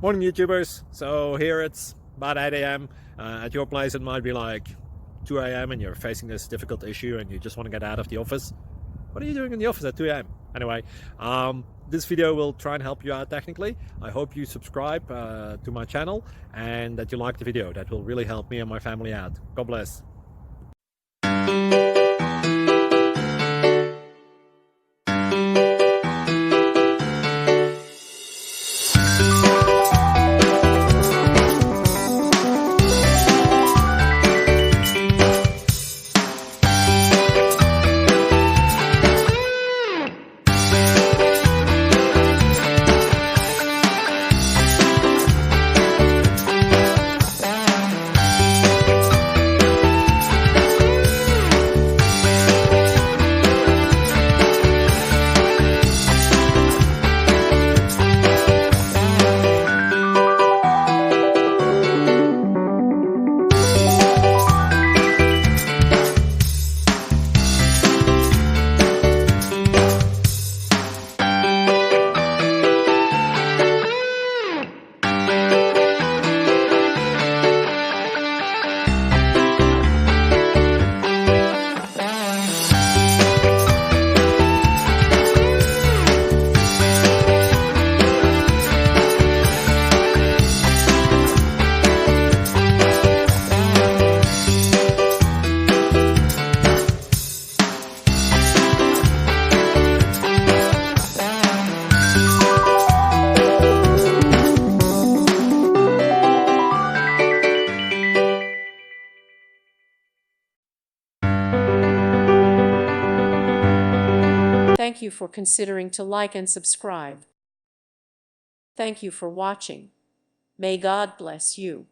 Morning YouTubers. So here it's about 8 a.m. At your place it might be like 2 a.m. and you're facing this difficult issue and you just want to get out of the office. What are you doing in the office at 2 a.m.? Anyway, this video will try and help you out technically. I hope you subscribe to my channel and that you like the video. That will really help me and my family out. God bless. Thank you for considering to like and subscribe. Thank you for watching. May God bless you.